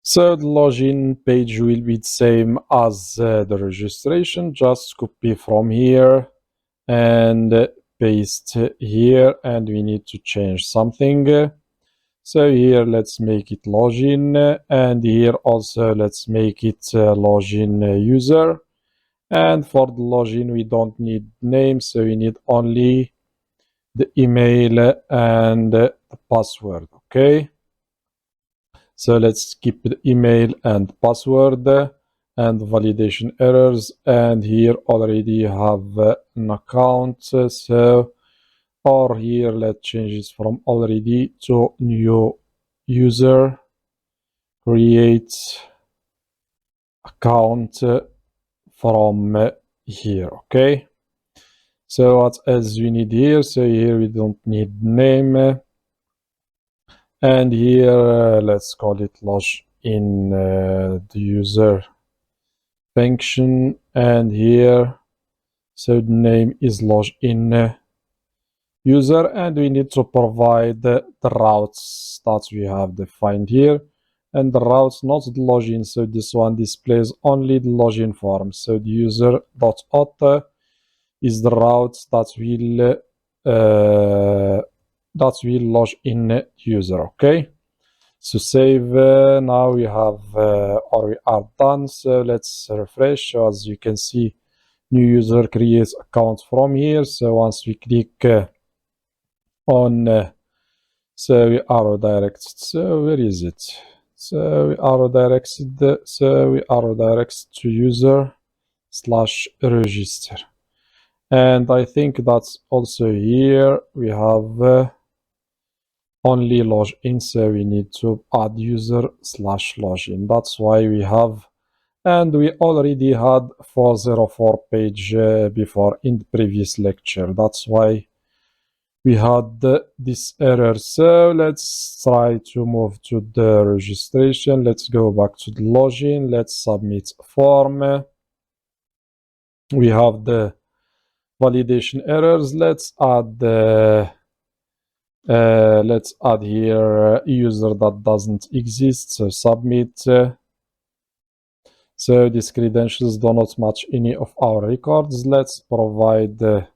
So the login page will be the same as the registration. Just copy from here and paste here, and we need to change something. So here let's make it login, and here also let's make it login user. And for the login we don't need name, so we need only the email and the password. Okay, so let's keep the email and password and validation errors, and here already have an account, so or here let's change this from already to new user, create account from here. Okay, so what else we need here? So here we don't need name, and here let's call it login the user function, and here so the name is login user, and we need to provide the routes that we have defined here, and the routes not the login, so this one displays only the login form. So the user.auth is the route that will log in user. Okay, so save. Now we have or we are done. So let's refresh. So as you can see, new user creates account from here. So once we click on so we arrow directed, so where is it? So we arrow directed, so we arrow directed to user / register, and I think that's also here we have only login, so we need to add user / login. That's why we have, and we already had 404 page before in the previous lecture. That's why we had this error. So let's try to move to the registration. Let's go back to the login. Let's submit form. We have the validation errors. Let's add here a user that doesn't exist. So submit. So these credentials do not match any of our records. Let's provide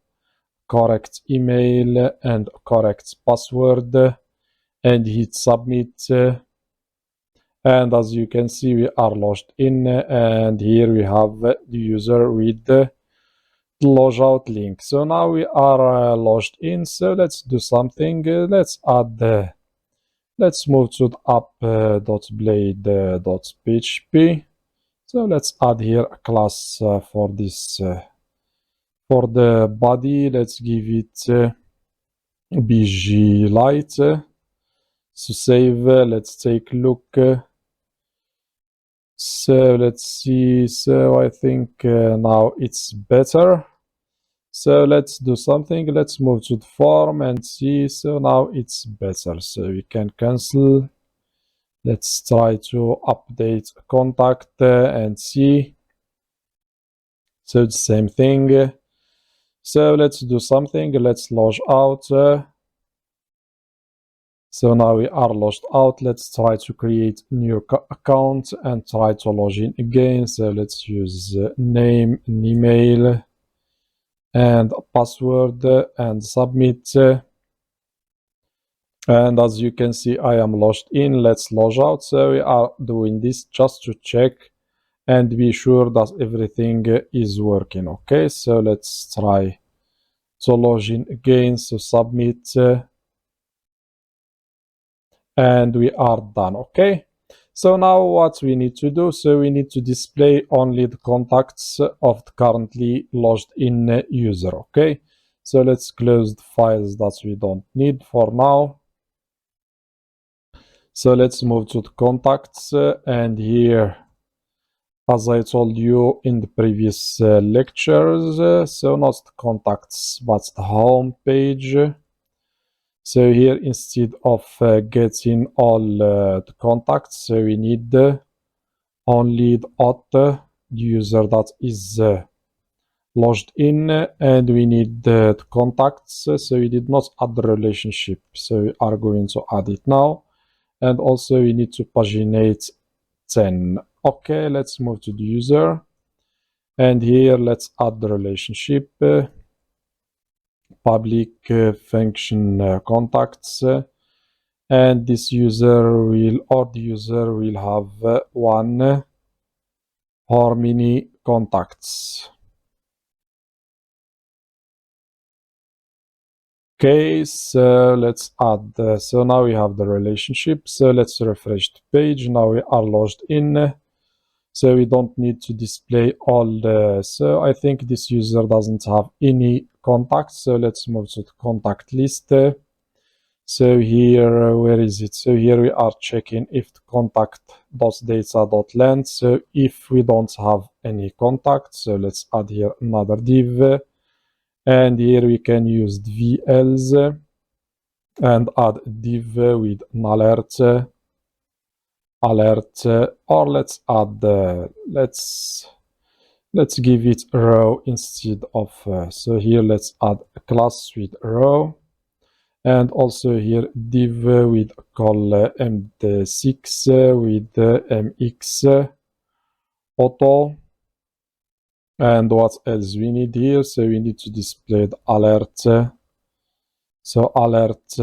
correct email and correct password and hit submit, and as you can see we are logged in, and here we have the user with the logout link. So now we are logged in, so let's do something. Let's add let's move to the app.blade.php. so let's add here a class for this for the body. Let's give it bg light. So save. Let's take a look. So let's see. So I think now it's better. So let's do something. Let's move to the form and see. So now it's better. So we can cancel. Let's try to update contact and see. So the same thing. So let's do something. Let's log out. So now we are logged out. Let's try to create a new account and try to log in again. So let's use name and email and a password and submit. And as you can see, I am logged in. Let's log out. So we are doing this just to check and be sure that everything is working. Okay, so let's try to log in again. So submit. And we are done. Okay, so now what we need to do, so we need to display only the contacts of the currently logged in user. Okay, so let's close the files that we don't need for now. So let's move to the contacts, and here, as I told you in the previous lectures, so not the contacts but the home page. So here, instead of getting all the contacts, so we need only the auth, the user that is logged in, and we need the contacts. So we did not add the relationship, so we are going to add it now. And also we need to paginate 10. Okay, let's move to the user. And here, let's add the relationship. Public function contacts. And this user will, or the user will have one or many contacts. Okay, so let's add, so now we have the relationship. So let's refresh the page. Now we are logged in. So we don't need to display all the, so I think this user doesn't have any contacts. So let's move to the contact list. So here, where is it? So here we are checking if the contact.data.length. So if we don't have any contacts, so let's add here another div. And here we can use the VLs and add div with an alert, or let's add, let's give it a row instead of, so here let's add a class with row. And also here div with call md6 with mx auto. And what else we need here? So we need to display the alert. So alert,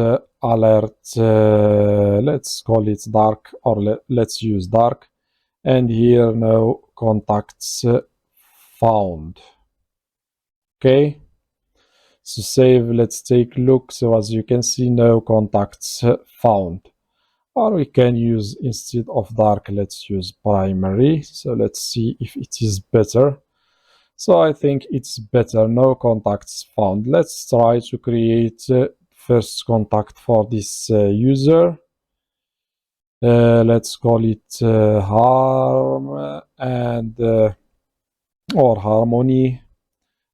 let's call it dark, or let's use dark. And here now contacts found. Okay. So save, let's take a look. So as you can see, no contacts found. Or we can use, instead of dark, let's use primary. So let's see if it is better. So I think it's better, no contacts found. Let's try to create first contact for this user. Let's call it harm and or harmony.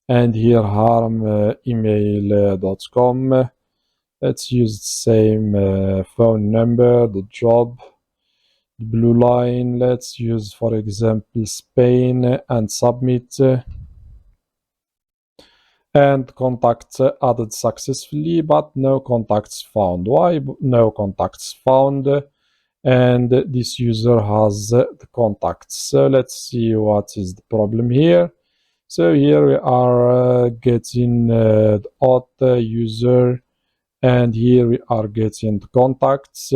And here harm email.com. Let's use the same phone number, the job, the blue line. Let's use, for example, Spain and submit. And contacts added successfully, but no contacts found. Why no contacts found? And this user has the contacts. So let's see what is the problem here. So here we are getting the auth user, and here we are getting the contacts.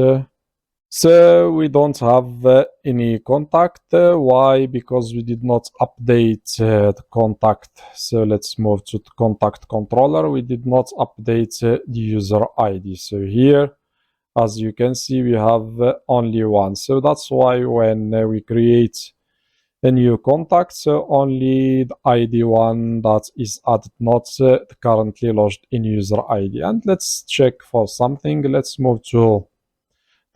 So we don't have any contact. Why? Because we did not update the contact. So let's move to the contact controller. We did not update the user ID. So here, as you can see, we have only one. So that's why when we create a new contact, so only the ID one that is added, not the currently logged in user ID. And let's check for something. Let's move to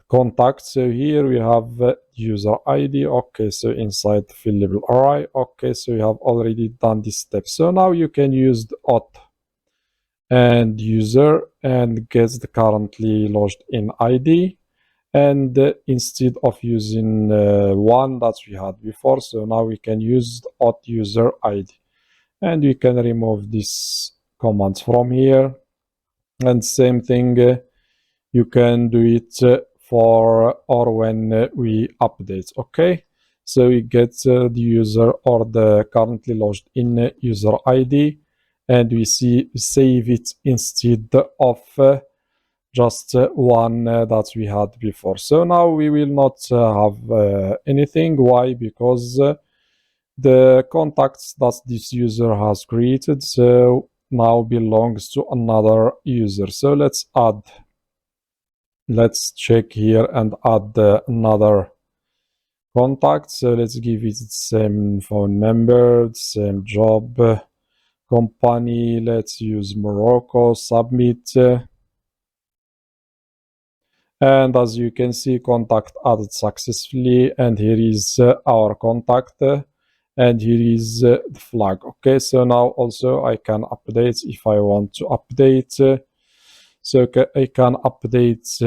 contact. So here we have user ID. Okay, so inside the fillable array. Okay, so you have already done this step. So now you can use the auth and user and get the currently logged in ID. And instead of using one that we had before, so now we can use the auth user ID. And we can remove this command from here. And same thing, you can do it for or when we update. Okay, so we get the user or the currently logged in user ID, and we save it instead of just one that we had before. So now we will not have anything. Why? Because the contacts that this user has created so now belongs to another user. So let's check here and add another contact. So let's give it the same phone number, the same job, company. Let's use Morocco, submit. And as you can see, contact added successfully. And here is our contact. And here is the flag. Okay, so now also I can update if I want to update. So I can update,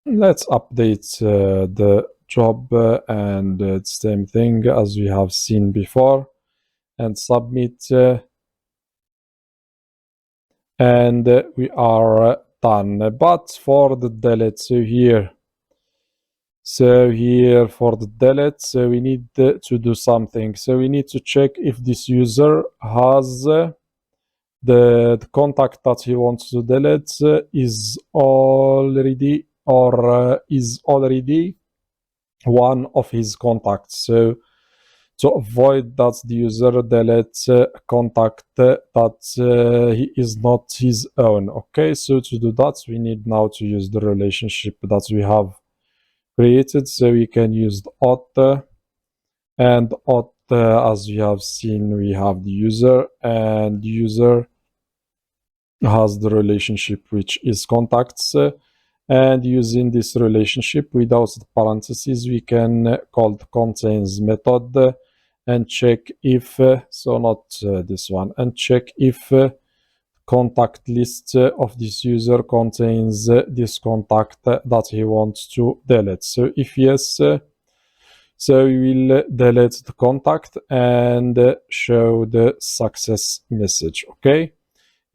let's update the job and the same thing as we have seen before and submit. And we are done. But for the delete, so here So here for the delete, so we need to do something. So we need to check if this user has the contact that he wants to delete is already one of his contacts. So to avoid that the user deletes contact that he is not his own. Okay, so to do that, we need now to use the relationship that we have created. So we can use the auth, and auth, as we have seen, we have the user, and the user has the relationship which is contacts. And using this relationship without the parentheses, we can call the contains method and check if, so not this one, and check if contact list of this user contains this contact that he wants to delete. So if yes, so we will delete the contact and show the success message. Okay.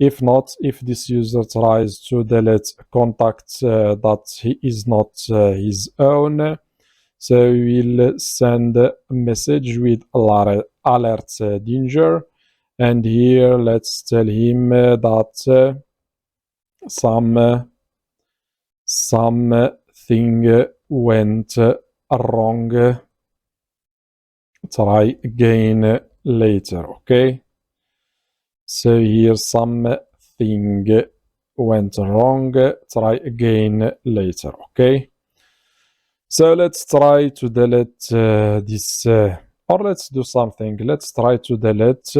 If not, if this user tries to delete contacts that he is not his own, so we'll send a message with alert danger, and here let's tell him that something went wrong. Try again later. Okay. So here something went wrong. Try again later. Okay. So let's try to delete this, or let's do something. Let's try to delete.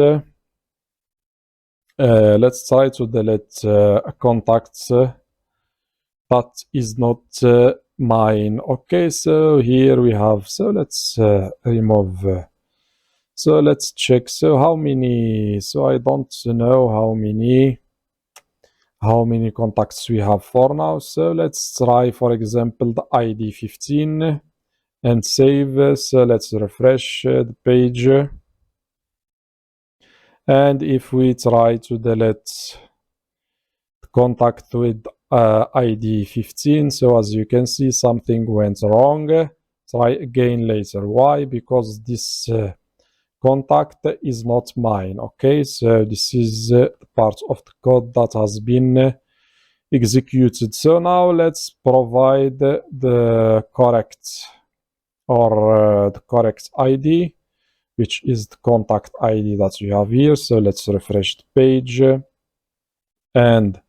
Let's try to delete a contact that is not mine. Okay. So here we have. So let's remove. So let's check. So how many? So I don't know how many contacts we have for now. So let's try, for example, the ID 15 and save. So let's refresh the page. And if we try to delete the contact with ID 15, so as you can see, something went wrong. Try again later. Why? Because this contact is not mine. Okay, so this is part of the code that has been executed. So now let's provide the correct the correct ID, which is the contact ID that we have here. So let's refresh the page and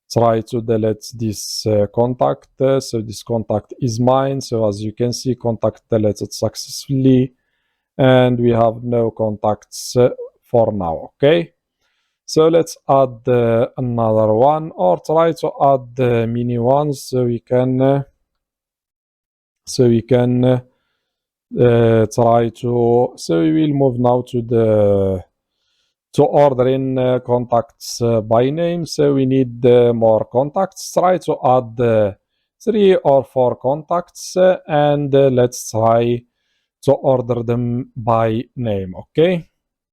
try to delete this contact. So this contact is mine. So as you can see, contact deleted successfully, and we have no contacts for now. Okay, so let's add another one, or try to add mini ones, so we can try to. So we will move now to ordering contacts by name. So we need more contacts. Try to add 3 or 4 contacts, and let's try to order them by name. Okay.